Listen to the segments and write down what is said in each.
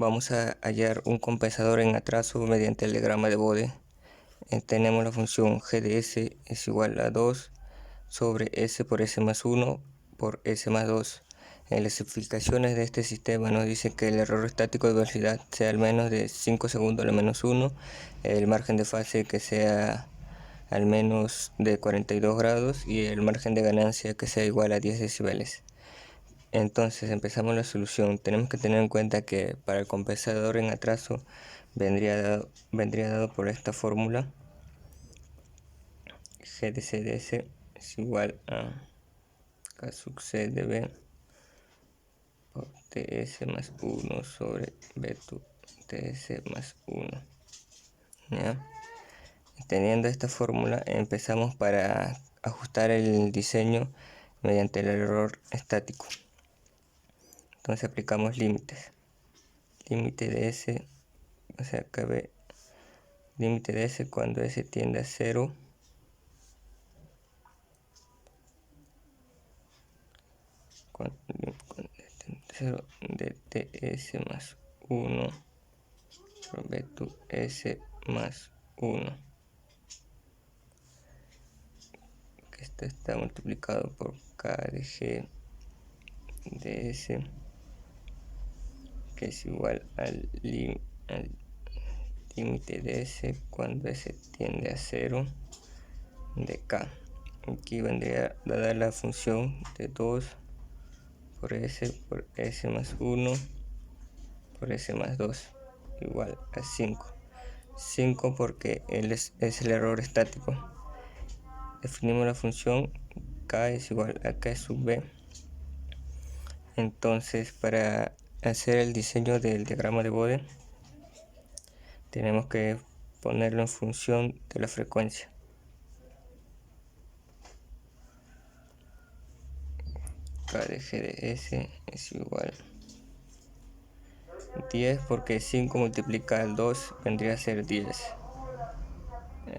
vamos a hallar un compensador en atraso mediante el diagrama de Bode. Tenemos la función g de s es igual a 2 sobre s por s más 1 por s más 2. En las explicaciones de este sistema nos dice que el error estático de velocidad sea al menos de 5 segundos al menos 1, el margen de fase que sea al menos de 42 grados y el margen de ganancia que sea igual a 10 decibeles. Entonces empezamos la solución. Tenemos que tener en cuenta que para el compensador en atraso vendría dado por esta fórmula. G de C de S es igual a K sub C de B por TS más 1 sobre B TS más 1. ¿Ya? Teniendo esta fórmula empezamos para ajustar el diseño mediante el error estático. Entonces aplicamos límites. Límite de S, o sea, cabe límite de S cuando S tiende a 0. Cuando S de TS más 1 por B S más 1. Que esto está multiplicado por K de G de S, que es igual al límite de S cuando S tiende a 0 de K. Aquí vendría dada la función de 2 por S más 1 por S más 2 igual a 5. 5 porque es el error estático. Definimos la función K es igual a K sub B. Entonces para hacer el diseño del diagrama de Bode tenemos que ponerlo en función de la frecuencia. K de G de S es igual a 10 porque 5 multiplicado al 2 vendría a ser 10.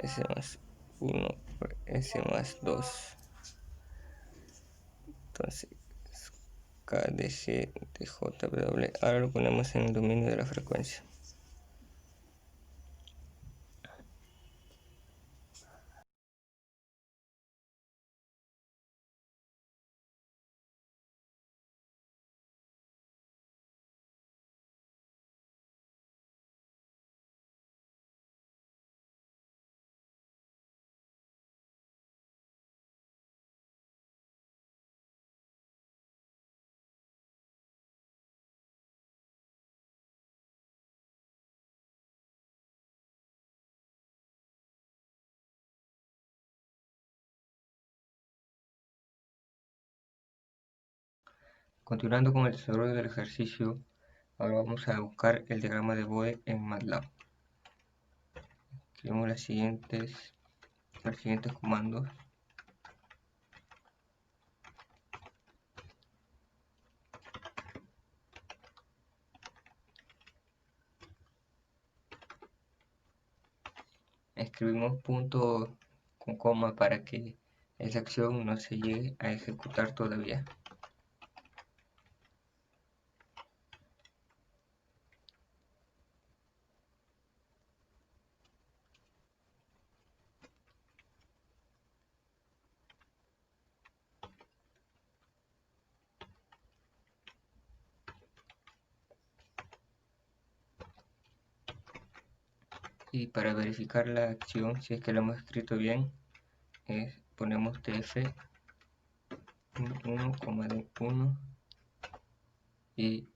S más 1 por S más 2. Entonces K de G de JW. Ahora lo ponemos en el dominio de la frecuencia. Continuando con el desarrollo del ejercicio, ahora vamos a buscar el diagrama de Bode en MATLAB. Escribimos los siguientes comandos. Escribimos punto con coma para que esa acción no se llegue a ejecutar todavía. Y para verificar la acción, si es que la hemos escrito bien, ponemos tf 1,1 y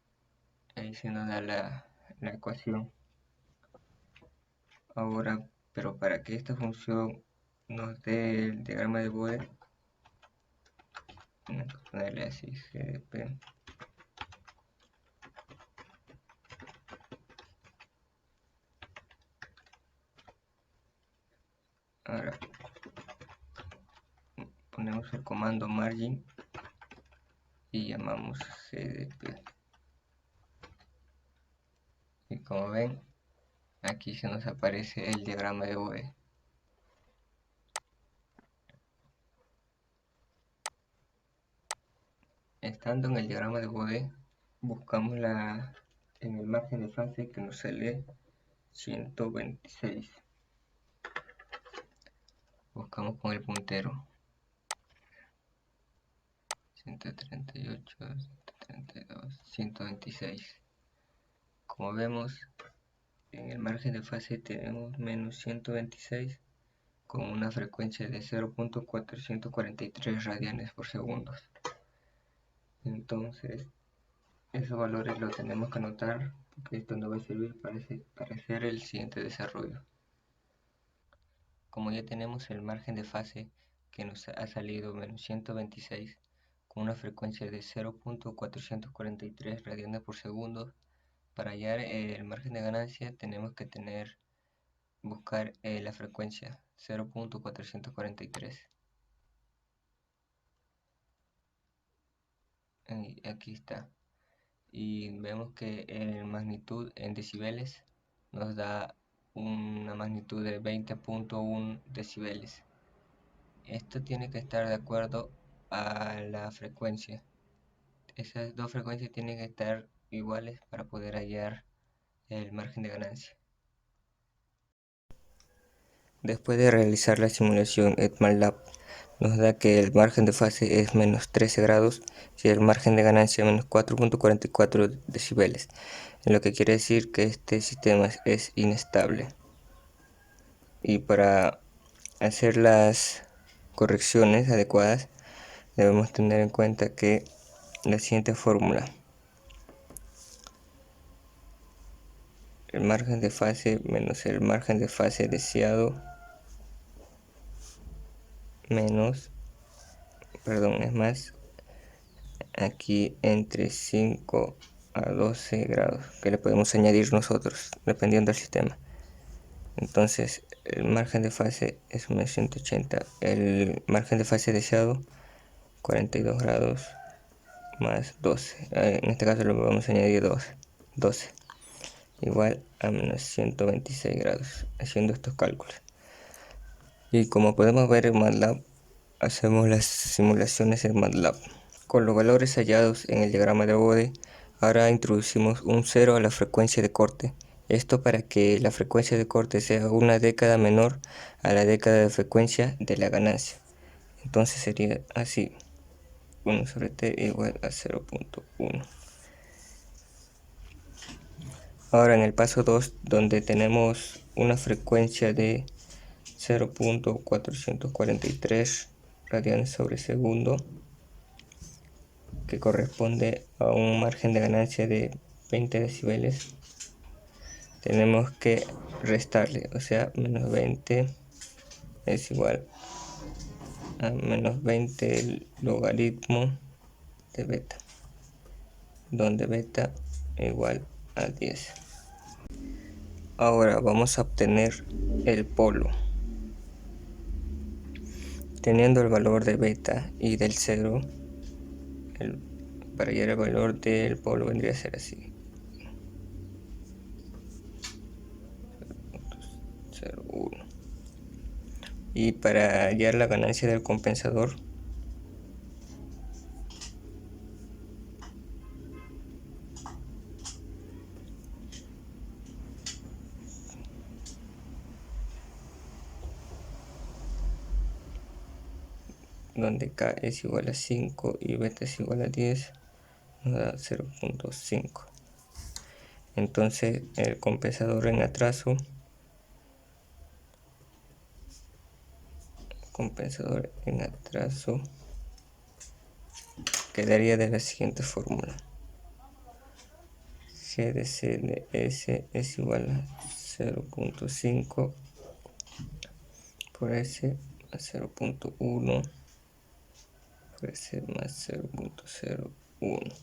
ahí se nos da la ecuación. Ahora, pero para que esta función nos dé el diagrama de Bode, tenemos que ponerle así GDP. Ahora ponemos el comando margin y llamamos GDP. Y como ven, aquí se nos aparece el diagrama de Bode. Estando en el diagrama de Bode, buscamos en el margen de fase que nos sale 126. Buscamos con el puntero 138, 132, 126. Como vemos, en el margen de fase tenemos menos 126 con una frecuencia de 0.443 radianes por segundo. Entonces, esos valores los tenemos que anotar porque esto nos va a servir para hacer el siguiente desarrollo. Como ya tenemos el margen de fase que nos ha salido menos 126 con una frecuencia de 0.443 radianes por segundo, para hallar el margen de ganancia tenemos que buscar la frecuencia 0.443. Aquí está. Y vemos que en magnitud en decibeles nos da una magnitud de 20.1 decibeles. Esto tiene que estar de acuerdo a la frecuencia. Esas dos frecuencias tienen que estar iguales para poder hallar el margen de ganancia. Después de realizar la simulación ETMATLAB, nos da que el margen de fase es menos 13 grados y el margen de ganancia menos 4.44 decibeles, lo que quiere decir que este sistema es inestable. Y para hacer las correcciones adecuadas debemos tener en cuenta que la siguiente fórmula: el margen de fase menos el margen de fase deseado es más, aquí entre 5 a 12 grados que le podemos añadir nosotros dependiendo del sistema. Entonces el margen de fase es menos 180, el margen de fase deseado 42 grados más 12, en este caso le vamos a añadir 12 igual a menos 126 grados haciendo estos cálculos. Y como podemos ver en MATLAB, hacemos las simulaciones en MATLAB. Con los valores hallados en el diagrama de Bode, ahora introducimos un 0 a la frecuencia de corte. Esto para que la frecuencia de corte sea una década menor a la década de frecuencia de la ganancia. Entonces sería así: 1 sobre t igual a 0.1. Ahora en el paso 2, donde tenemos una frecuencia de 0.443 radianes sobre segundo, que corresponde a un margen de ganancia de 20 decibeles, tenemos que restarle, o sea, menos 20 es igual a menos 20 el logaritmo de beta, donde beta igual a 10. Ahora vamos a obtener el polo. Teniendo el valor de beta y del 0, para hallar el valor del polo vendría a ser así: 0.01. Y para hallar la ganancia del compensador, donde K es igual a 5 y beta es igual a 10, nos da 0.5. Entonces el compensador en atraso quedaría de la siguiente fórmula: G de C de S es igual a 0.5 por S más 0.1 por S más 0.01.